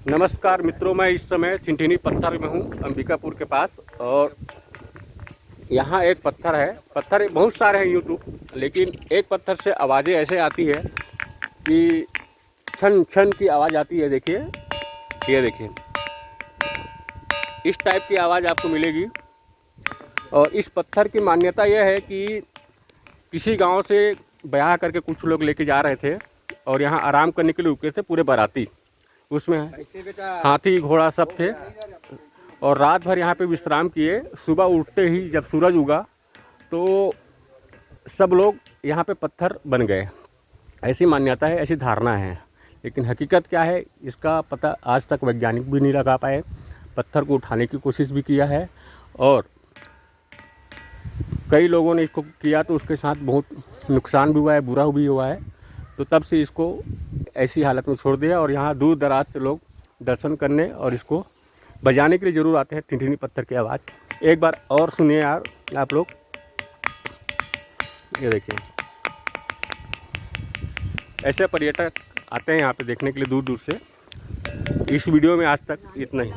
नमस्कार मित्रों, मैं इस समय ठिनठिनी पत्थर में हूँ, अंबिकापुर के पास। और यहाँ एक पत्थर है। पत्थर बहुत सारे हैं यूट्यूब, लेकिन एक पत्थर से आवाज़ें ऐसे आती है कि छन छन की आवाज़ आती है। देखिए, ये देखिए, इस टाइप की आवाज़ आपको मिलेगी। और इस पत्थर की मान्यता यह है कि किसी गांव से ब्याह करके कुछ लोग लेके जा रहे थे और यहाँ आराम करने के लिए रुके थे, पूरे बाराती। उसमें हाथी घोड़ा सब थे और रात भर यहाँ पे विश्राम किए। सुबह उठते ही जब सूरज उगा तो सब लोग यहाँ पे पत्थर बन गए। ऐसी मान्यता है, ऐसी धारणा है, लेकिन हकीकत क्या है इसका पता आज तक वैज्ञानिक भी नहीं लगा पाए। पत्थर को उठाने की कोशिश भी किया है और कई लोगों ने इसको किया तो उसके साथ बहुत नुकसान भी हुआ है, बुरा भी हुआ है। तो तब से इसको ऐसी हालत में छोड़ दिया और यहाँ दूर दराज से लोग दर्शन करने और इसको बजाने के लिए ज़रूर आते हैं। ठिनठिनी पत्थर की आवाज़ एक बार और सुनिए यार आप लोग। ये देखिए, ऐसे पर्यटक आते हैं यहाँ पे देखने के लिए दूर दूर से। इस वीडियो में आज तक इतना ही।